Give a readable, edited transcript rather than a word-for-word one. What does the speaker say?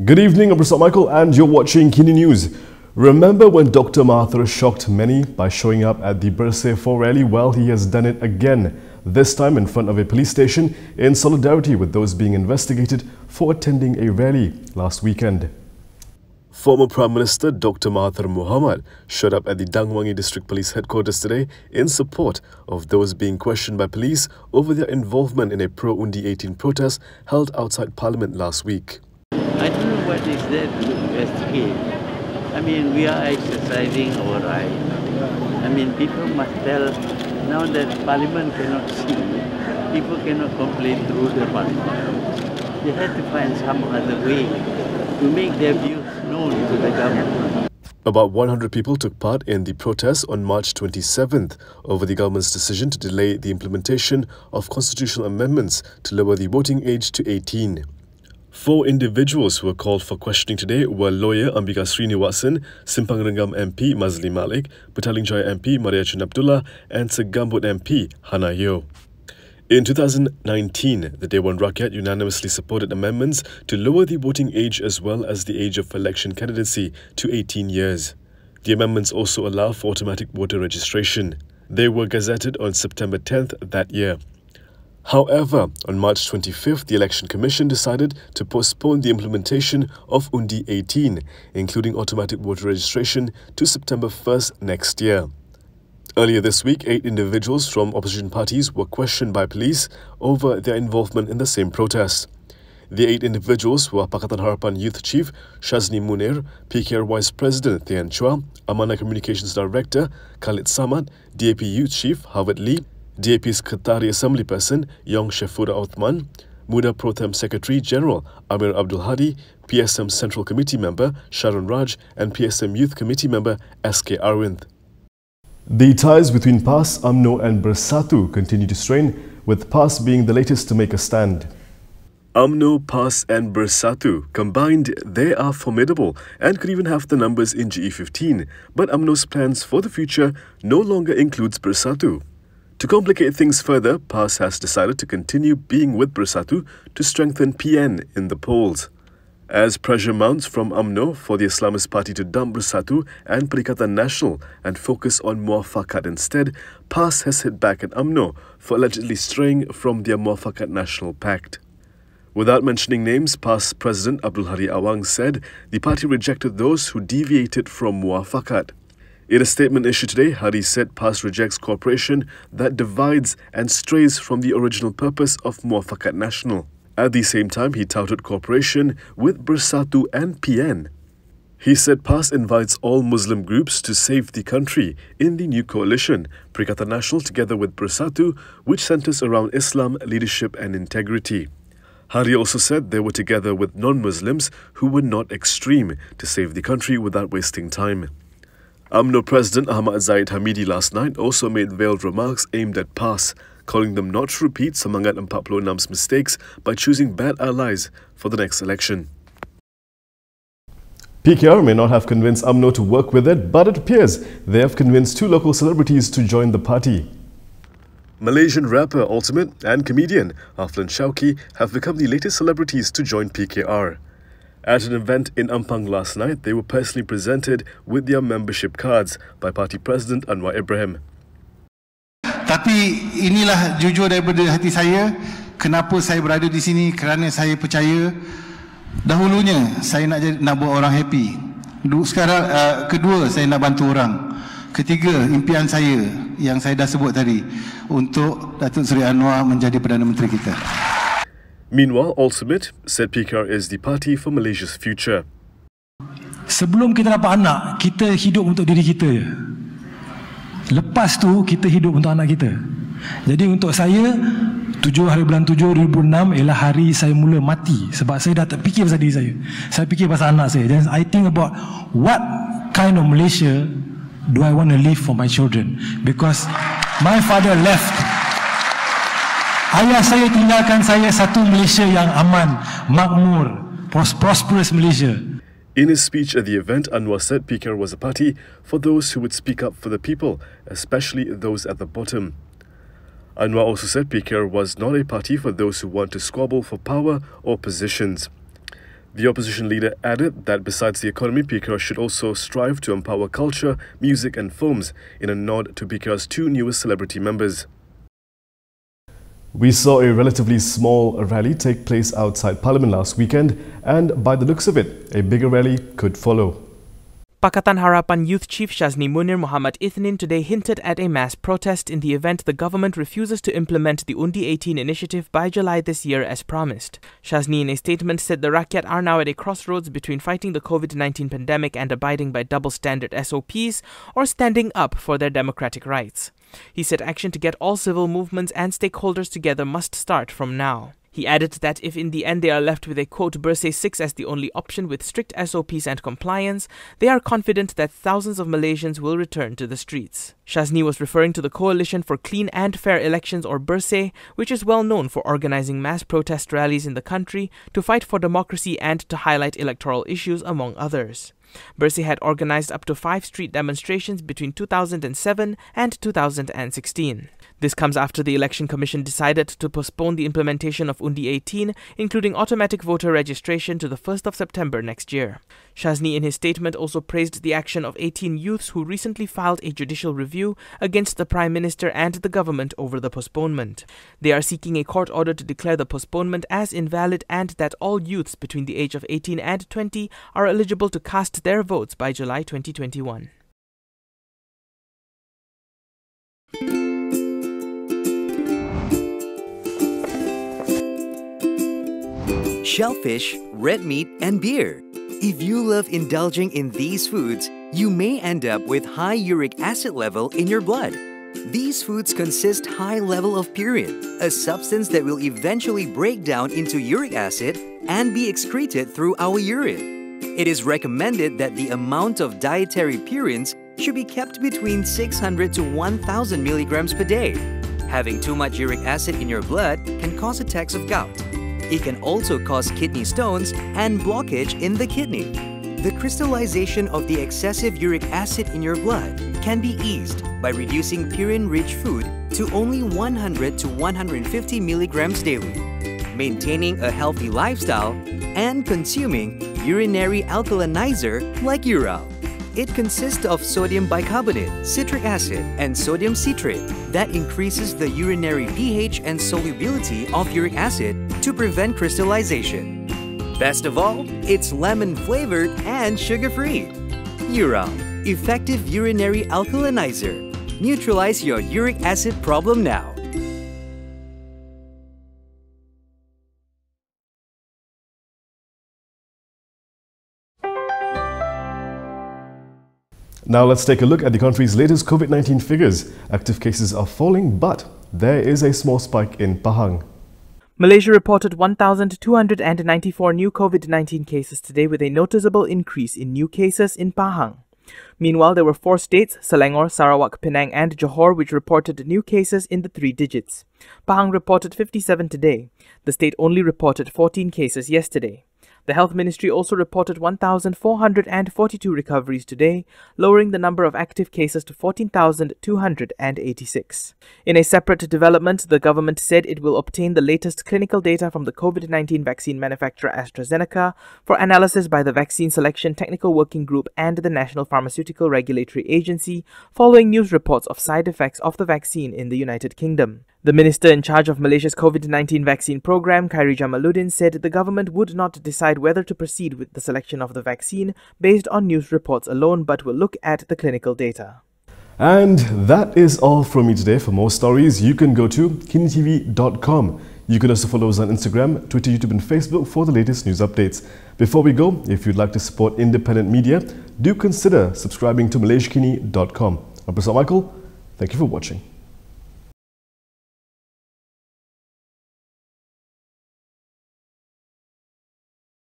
Good evening, I'm Michael and you're watching Kini News. Remember when Dr Mahathir shocked many by showing up at the Bersih 4 rally? Well, he has done it again, this time in front of a police station in solidarity with those being investigated for attending a rally last weekend. Former Prime Minister Dr Mahathir Mohamad showed up at the Dang Wangi District Police Headquarters today in support of those being questioned by police over their involvement in a pro-Undi18 protest held outside Parliament last week. I don't know what is there to investigate. I mean, we are exercising our right. I mean, people must tell, now that Parliament cannot see, people cannot complain through the Parliament. They have to find some other way to make their views known to the government. About 100 people took part in the protest on March 27th over the government's decision to delay the implementation of constitutional amendments to lower the voting age to 18. 4 individuals who were called for questioning today were lawyer Ambiga Sreenevasan, Simpang Renggam MP Maszlee Malik, Petaling Jaya MP Abdullah and Segambut MP Yeoh. In 2019, the Dewan Rakyat unanimously supported amendments to lower the voting age as well as the age of election candidacy to 18 years. The amendments also allow for automatic voter registration. They were gazetted on September 10th that year. However, on March 25th, the Election Commission decided to postpone the implementation of Undi18, including automatic voter registration, to September 1st next year. Earlier this week, 8 individuals from opposition parties were questioned by police over their involvement in the same protest. The 8 individuals were Pakatan Harapan Youth Chief Shazni Munir, PKR Vice President Thian Chua, Amanah Communications Director Khalid Samad, DAP Youth Chief Howard Lee, DAP Secretary Assembly Person Yeoh Shafura Othman, Muda Pro Tem Secretary General Amir Abdul Hadi, PSM Central Committee Member Sharon Raj and PSM Youth Committee Member SK Arvind. The ties between PAS, Amno and Bersatu continue to strain, with PAS being the latest to make a stand. Amno, PAS and Bersatu combined, they are formidable and could even have the numbers in GE15, but Amno's plans for the future no longer includes Bersatu. To complicate things further, PAS has decided to continue being with Bersatu to strengthen PN in the polls. As pressure mounts from Amno for the Islamist Party to dump Bersatu and Perikatan Nasional and focus on Muafakat instead, PAS has hit back at Amno for allegedly straying from their Muafakat Nasional pact. Without mentioning names, PAS President Abdullah Awang said the party rejected those who deviated from Muafakat. In a statement issued today, Hadi said PAS rejects cooperation that divides and strays from the original purpose of Muafakat Nasional. At the same time, he touted cooperation with Bersatu and PN. He said PAS invites all Muslim groups to save the country in the new coalition, Perikatan Nasional together with Bersatu, which centers around Islam, leadership and integrity. Hari also said they were together with non-Muslims who were not extreme to save the country without wasting time. Amno President Ahmad Zaid Hamidi last night also made veiled remarks aimed at PAS, calling them not to repeat Semangat 46's mistakes by choosing bad allies for the next election. PKR may not have convinced Amno to work with it, but it appears they have convinced 2 local celebrities to join the party. Malaysian rapper, ultimate and comedian Aflan Shauki have become the latest celebrities to join PKR. At an event in Simpang last night, they were personally presented with their membership cards by Party President Anwar Ibrahim. Tapi inilah jujur daripada hati saya, kenapa saya berada di sini, kerana saya percaya dahulunya saya nak buat orang happy. Sekarang kedua saya nak bantu orang. Ketiga, impian saya yang saya dah sebut tadi untuk Datuk Seri Anwar menjadi Perdana Menteri kita. Meanwhile, Ultimate said PKR is the party for Malaysia's future. Sebelum kita dapat anak, kita hidup untuk diri kita je. Lepas tu, kita hidup untuk anak kita. Jadi untuk saya, 7 hari bulan 7 2006 ialah hari saya mula mati. Sebab saya dah tak fikir pasal diri saya. Saya fikir pasal anak saya. Dan I think about what kind of Malaysia do I want to leave for my children. Because my father left. Ayah saya tinggalkan saya satu Malaysia yang aman, makmur, prosperous Malaysia. In his speech at the event, Anwar said PKR was a party for those who would speak up for the people, especially those at the bottom. Anwar also said PKR was not a party for those who want to squabble for power or positions. The opposition leader added that besides the economy, PKR should also strive to empower culture, music and films in a nod to PKR's two newest celebrity members. We saw a relatively small rally take place outside Parliament last weekend, and by the looks of it, a bigger rally could follow. Pakatan Harapan Youth Chief Maszlee Mohamad today hinted at a mass protest in the event the government refuses to implement the Undi18 initiative by July this year as promised. Maszlee in a statement said the Rakyat are now at a crossroads between fighting the COVID-19 pandemic and abiding by double standard SOPs or standing up for their democratic rights. He said action to get all civil movements and stakeholders together must start from now. He added that if in the end they are left with a quote Bersih 6 as the only option with strict SOPs and compliance, they are confident that thousands of Malaysians will return to the streets. Maszlee was referring to the Coalition for Clean and Fair Elections or Bersih, which is well known for organizing mass protest rallies in the country to fight for democracy and to highlight electoral issues among others. Bersih had organized up to 5 street demonstrations between 2007 and 2016. This comes after the Election Commission decided to postpone the implementation of Undi18, including automatic voter registration, to the 1st of September next year. Maszlee in his statement also praised the action of 18 youths who recently filed a judicial review against the Prime Minister and the government over the postponement. They are seeking a court order to declare the postponement as invalid and that all youths between the age of 18 and 20 are eligible to cast their votes by July 2021. Shellfish, red meat, and beer. If you love indulging in these foods, you may end up with high uric acid level in your blood. These foods consist high level of purine, a substance that will eventually break down into uric acid and be excreted through our urine. It is recommended that the amount of dietary purines should be kept between 600 to 1000 milligrams per day. Having too much uric acid in your blood can cause attacks of gout. It can also cause kidney stones and blockage in the kidney. The crystallization of the excessive uric acid in your blood can be eased by reducing purine-rich food to only 100 to 150 milligrams daily, maintaining a healthy lifestyle, and consuming urinary alkalinizer like Ural. It consists of sodium bicarbonate, citric acid, and sodium citrate that increases the urinary pH and solubility of uric acid to prevent crystallization. Best of all, it's lemon-flavored and sugar-free. Ural, effective urinary alkalinizer. Neutralize your uric acid problem now. Now let's take a look at the country's latest COVID-19 figures. Active cases are falling, but there is a small spike in Pahang. Malaysia reported 1,294 new COVID-19 cases today, with a noticeable increase in new cases in Pahang. Meanwhile, there were 4 states, Selangor, Sarawak, Penang and Johor, which reported new cases in the 3 digits. Pahang reported 57 today. The state only reported 14 cases yesterday. The Health Ministry also reported 1,442 recoveries today, lowering the number of active cases to 14,286. In a separate development, the government said it will obtain the latest clinical data from the COVID-19 vaccine manufacturer AstraZeneca for analysis by the Vaccine Selection Technical Working Group and the National Pharmaceutical Regulatory Agency, following news reports of side effects of the vaccine in the United Kingdom. The minister in charge of Malaysia's COVID-19 vaccine program, Khairi Jamaluddin, said the government would not decide whether to proceed with the selection of the vaccine based on news reports alone, but will look at the clinical data. And that is all from me today. For more stories, you can go to kinitv.com. You can also follow us on Instagram, Twitter, YouTube and Facebook for the latest news updates. Before we go, if you'd like to support independent media, do consider subscribing to malaysiakini.com. I'm Professor Michael. Thank you for watching.